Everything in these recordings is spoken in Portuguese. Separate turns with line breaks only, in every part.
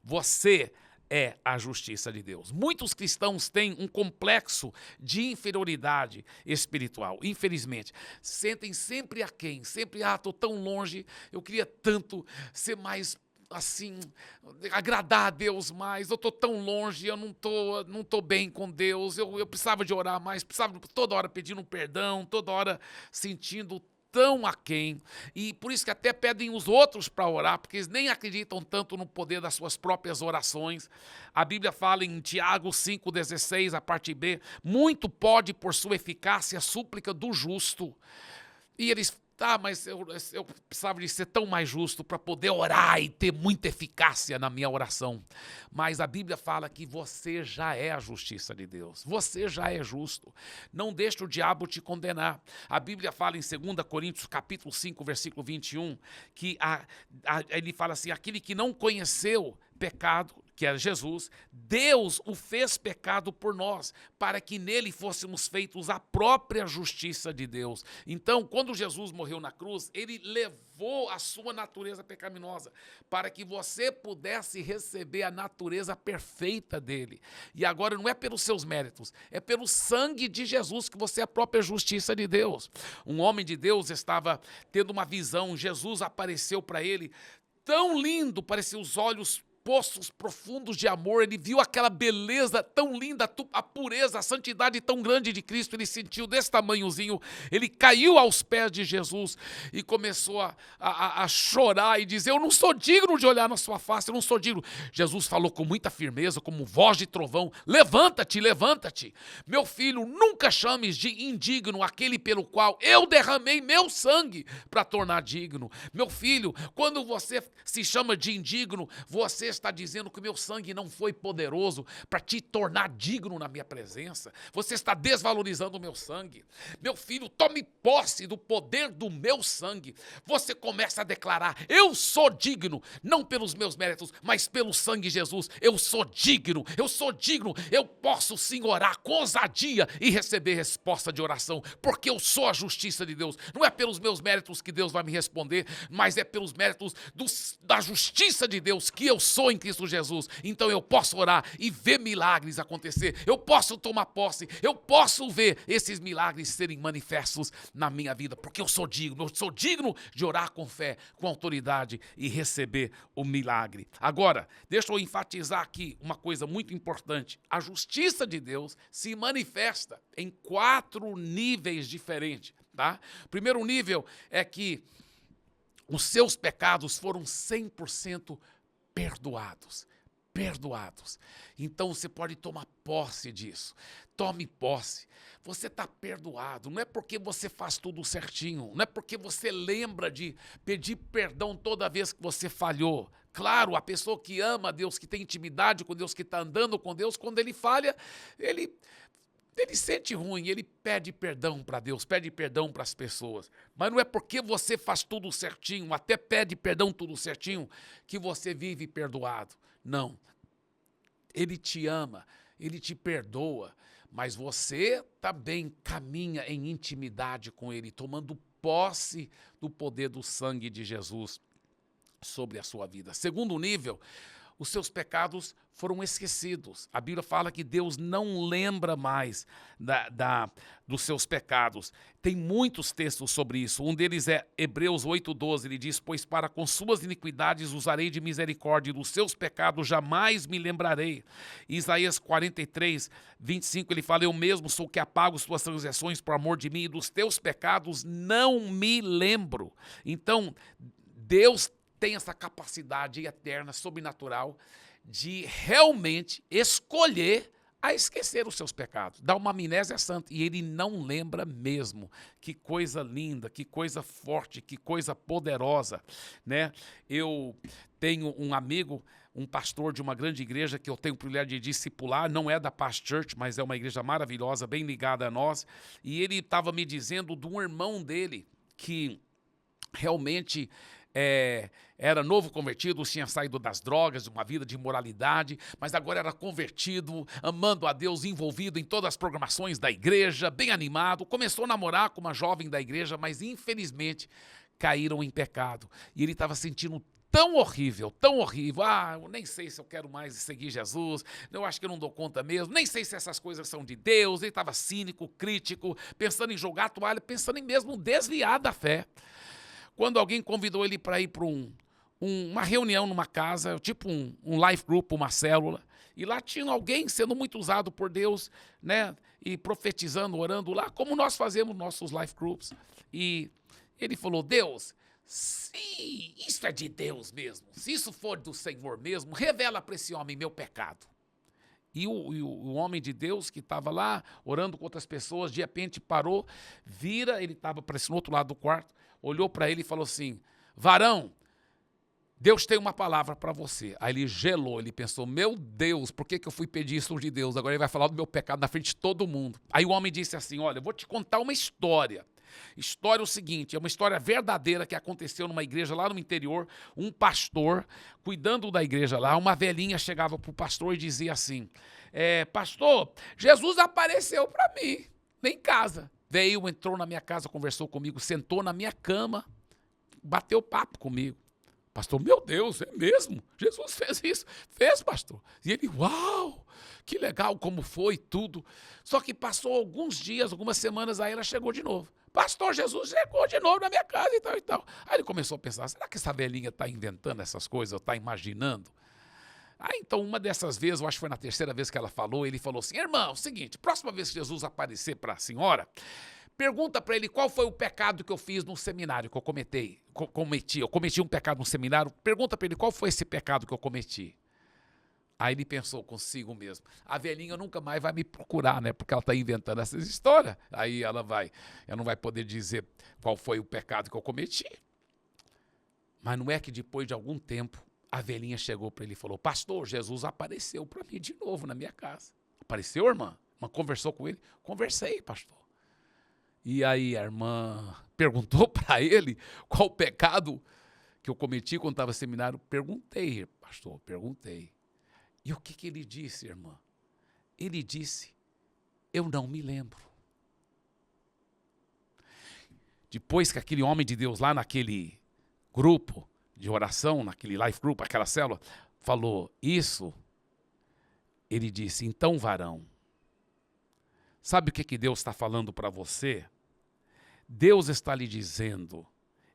Você é a justiça de Deus. Muitos cristãos têm um complexo de inferioridade espiritual, infelizmente. Sentem sempre aquém, sempre, estou tão longe, eu queria tanto ser mais assim, agradar a Deus mais, eu estou tão longe, eu não tô bem com Deus, eu precisava de orar mais, precisava toda hora pedindo perdão, toda hora sentindo tão aquém, e por isso que até pedem os outros para orar, porque eles nem acreditam tanto no poder das suas próprias orações. A Bíblia fala em Tiago 5,16, a parte B, muito pode por sua eficácia a súplica do justo. E eles, mas eu precisava de ser tão mais justo para poder orar e ter muita eficácia na minha oração. Mas a Bíblia fala que você já é a justiça de Deus. Você já é justo. Não deixe o diabo te condenar. A Bíblia fala em 2 Coríntios, capítulo 5, versículo 21, que ele fala assim, aquele que não conheceu pecado, que é Jesus, Deus o fez pecado por nós, para que nele fôssemos feitos a própria justiça de Deus. Então, quando Jesus morreu na cruz, ele levou a sua natureza pecaminosa, para que você pudesse receber a natureza perfeita dele. E agora não é pelos seus méritos, é pelo sangue de Jesus que você é a própria justiça de Deus. Um homem de Deus estava tendo uma visão, Jesus apareceu para ele, tão lindo, parecia os olhos poços profundos de amor, ele viu aquela beleza tão linda, a pureza, a santidade tão grande de Cristo, ele sentiu desse tamanhozinho, ele caiu aos pés de Jesus e começou a chorar e dizer, eu não sou digno de olhar na sua face, eu não sou digno. Jesus falou com muita firmeza, como voz de trovão, levanta-te, levanta-te. Meu filho, nunca chames de indigno aquele pelo qual eu derramei meu sangue para tornar digno. Meu filho, quando você se chama de indigno, você está dizendo que o meu sangue não foi poderoso para te tornar digno na minha presença. Você está desvalorizando o meu sangue. Meu filho, tome posse do poder do meu sangue. Você começa a declarar, eu sou digno, não pelos meus méritos, mas pelo sangue de Jesus. Eu sou digno, eu posso sim orar com ousadia e receber resposta de oração, porque eu sou a justiça de Deus. Não é pelos meus méritos que Deus vai me responder, mas é pelos méritos da justiça de Deus que eu sou em Cristo Jesus. Então eu posso orar e ver milagres acontecer, eu posso tomar posse, eu posso ver esses milagres serem manifestos na minha vida, porque eu sou digno de orar com fé, com autoridade e receber o milagre. Agora, deixa eu enfatizar aqui uma coisa muito importante, a justiça de Deus se manifesta em 4 níveis diferentes, tá? O primeiro nível é que os seus pecados foram 100% perdoados. Então você pode tomar posse disso. Tome posse. Você está perdoado. Não é porque você faz tudo certinho. Não é porque você lembra de pedir perdão toda vez que você falhou. Claro, a pessoa que ama a Deus, que tem intimidade com Deus, que está andando com Deus, quando ele falha, ele sente ruim, ele pede perdão para Deus, pede perdão para as pessoas. Mas não é porque você faz tudo certinho, até pede perdão tudo certinho, que você vive perdoado. Não. Ele te ama, ele te perdoa, mas você também caminha em intimidade com ele, tomando posse do poder do sangue de Jesus sobre a sua vida. Segundo nível, os seus pecados foram esquecidos. A Bíblia fala que Deus não lembra mais dos seus pecados. Tem muitos textos sobre isso. Um deles é Hebreus 8,12. Ele diz, pois para com suas iniquidades usarei de misericórdia, e dos seus pecados jamais me lembrarei. Isaías 43:25, ele fala, eu mesmo sou o que apago suas transgressões por amor de mim, e dos teus pecados não me lembro. Então, Deus tem essa capacidade eterna, sobrenatural, de realmente escolher a esquecer os seus pecados, dá uma amnésia santa, e ele não lembra mesmo. Que coisa linda, que coisa forte, que coisa poderosa, né? Eu tenho um amigo, um pastor de uma grande igreja que eu tenho o privilégio de discipular, não é da Past Church, mas é uma igreja maravilhosa, bem ligada a nós, e ele estava me dizendo de um irmão dele que realmente era novo convertido, tinha saído das drogas, de uma vida de imoralidade, mas agora era convertido, amando a Deus, envolvido em todas as programações da igreja, bem animado, começou a namorar com uma jovem da igreja, mas infelizmente caíram em pecado. E ele estava sentindo tão horrível, tão horrível. Ah, eu nem sei se eu quero mais seguir Jesus, eu acho que eu não dou conta mesmo, nem sei se essas coisas são de Deus. Ele estava cínico, crítico, pensando em jogar a toalha, pensando em mesmo desviar da fé. Quando alguém convidou ele para ir para uma reunião numa casa, tipo um life group, uma célula, e lá tinha alguém sendo muito usado por Deus, né? E profetizando, orando lá, como nós fazemos nossos life groups. E ele falou: Deus, se isso é de Deus mesmo, se isso for do Senhor mesmo, revela para esse homem meu pecado. E o homem de Deus que estava lá orando com outras pessoas, de repente parou, vira, ele estava parecendo no outro lado do quarto, olhou para ele e falou assim: varão, Deus tem uma palavra para você. Aí ele gelou, ele pensou: meu Deus, por que eu fui pedir isso de Deus? Agora ele vai falar do meu pecado na frente de todo mundo. Aí o homem disse assim: olha, eu vou te contar uma história. História é o seguinte, é uma história verdadeira que aconteceu numa igreja lá no interior. Um pastor, cuidando da igreja lá, uma velhinha chegava para o pastor e dizia assim: pastor, Jesus apareceu para mim, em casa. Veio, entrou na minha casa, conversou comigo, sentou na minha cama, bateu papo comigo. Pastor, meu Deus, é mesmo? Jesus fez isso? Fez, pastor. E ele, uau, que legal, como foi tudo. Só que passou alguns dias, algumas semanas, aí ela chegou de novo. Pastor, Jesus chegou de novo na minha casa e tal e tal. Aí ele começou a pensar: será que essa velhinha está inventando essas coisas, está imaginando? Aí então, uma dessas vezes, eu acho que foi na terceira vez que ela falou, ele falou assim: irmão, é o seguinte, próxima vez que Jesus aparecer para a senhora, pergunta para ele qual foi o pecado que eu fiz no seminário que eu cometi. Eu cometi um pecado no seminário. Pergunta para ele qual foi esse pecado que eu cometi. Aí ele pensou consigo mesmo: a velhinha nunca mais vai me procurar, né? Porque ela está inventando essas histórias. Aí ela não vai poder dizer qual foi o pecado que eu cometi. Mas não é que depois de algum tempo, a velhinha chegou para ele e falou: pastor, Jesus apareceu para mim de novo na minha casa. Apareceu, irmã? Irmã conversou com ele? Conversei, pastor. E aí a irmã perguntou para ele qual o pecado que eu cometi quando estava no seminário. Perguntei, pastor, perguntei. E o que ele disse, irmã? Ele disse: eu não me lembro. Depois que aquele homem de Deus lá naquele grupo de oração, naquele life group, aquela célula, falou isso, ele disse: então, varão, sabe o que Deus está falando para você? Deus está lhe dizendo: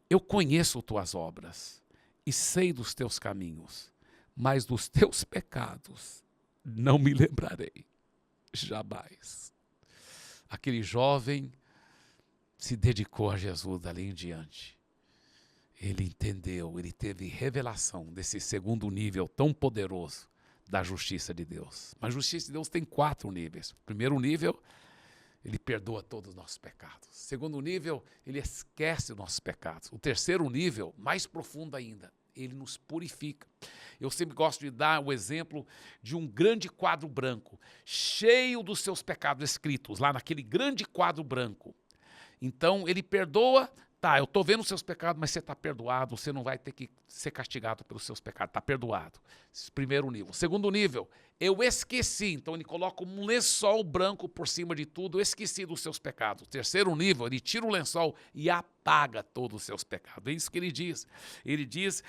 eu conheço tuas obras e sei dos teus caminhos, mas dos teus pecados não me lembrarei, jamais. Aquele jovem se dedicou a Jesus dali em diante. Ele entendeu, ele teve revelação desse segundo nível tão poderoso da justiça de Deus. Mas a justiça de Deus tem 4 níveis. O primeiro nível, ele perdoa todos os nossos pecados. O segundo nível, ele esquece os nossos pecados. O terceiro nível, mais profundo ainda, ele nos purifica. Eu sempre gosto de dar o exemplo de um grande quadro branco, cheio dos seus pecados escritos, lá naquele grande quadro branco. Então, ele perdoa. Tá, eu estou vendo os seus pecados, mas você está perdoado, você não vai ter que ser castigado pelos seus pecados, está perdoado. Esse primeiro nível. Segundo nível, eu esqueci, então ele coloca um lençol branco por cima de tudo, eu esqueci dos seus pecados. Terceiro nível, ele tira o lençol e apaga todos os seus pecados. É isso que ele diz. Ele diz,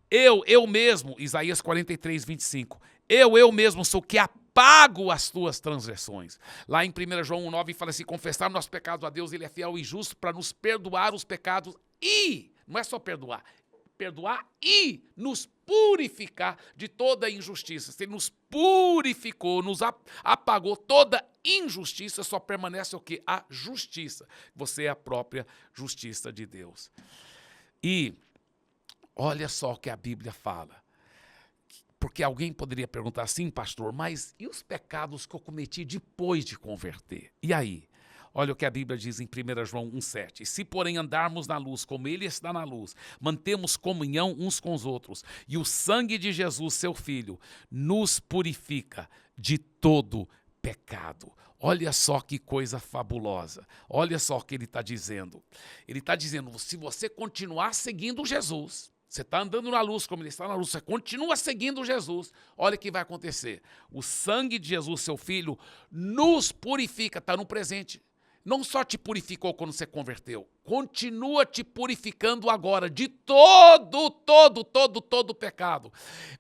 eu mesmo, Isaías 43, 25, eu mesmo sou que apago as tuas transgressões. Lá em 1 João 1,9 fala assim: confessar nossos pecados a Deus, ele é fiel e justo para nos perdoar os pecados e, não é só perdoar e nos purificar de toda injustiça. Se ele nos purificou, nos apagou toda injustiça, só permanece o quê? A justiça. Você é a própria justiça de Deus. E olha só o que a Bíblia fala. Porque alguém poderia perguntar assim: pastor, mas e os pecados que eu cometi depois de converter? E aí? Olha o que a Bíblia diz em 1 João 1,7. Se, porém, andarmos na luz, como ele está na luz, mantemos comunhão uns com os outros, e o sangue de Jesus, seu Filho, nos purifica de todo pecado. Olha só que coisa fabulosa. Olha só o que ele está dizendo. Ele está dizendo: se você continuar seguindo Jesus, você está andando na luz como ele está na luz, você continua seguindo Jesus, olha o que vai acontecer. O sangue de Jesus, seu Filho, nos purifica, está no presente. não só te purificou quando você converteu, continua te purificando agora de todo pecado.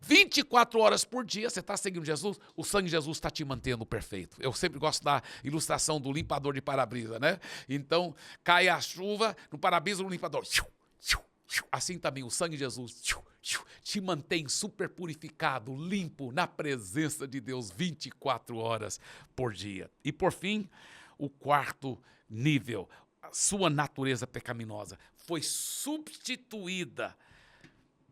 24 horas por dia, você está seguindo Jesus, o sangue de Jesus está te mantendo perfeito. Eu sempre gosto da ilustração do limpador de para-brisa, né? Então, cai a chuva no para-brisa do limpador. Assim também o sangue de Jesus te mantém super purificado, limpo, na presença de Deus 24 horas por dia. E por fim, o quarto nível, a sua natureza pecaminosa foi substituída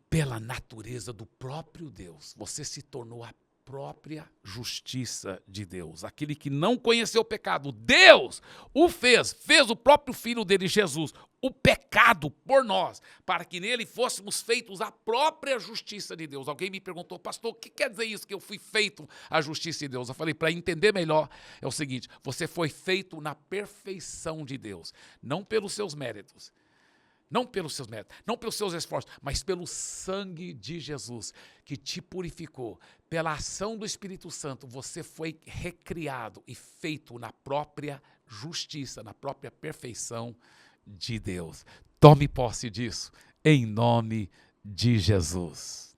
pela natureza do próprio Deus. Você se tornou a própria justiça de Deus. Aquele que não conheceu o pecado, Deus o fez o próprio Filho dele, Jesus, o pecado por nós, para que nele fôssemos feitos a própria justiça de Deus. Alguém me perguntou, pastor, o que quer dizer isso, que eu fui feito a justiça de Deus? Eu falei, para entender melhor, é o seguinte, você foi feito na perfeição de Deus, não pelos seus méritos, não pelos seus esforços, mas pelo sangue de Jesus, que te purificou. Pela ação do Espírito Santo, você foi recriado e feito na própria justiça, na própria perfeição de Deus. Tome posse disso, em nome de Jesus.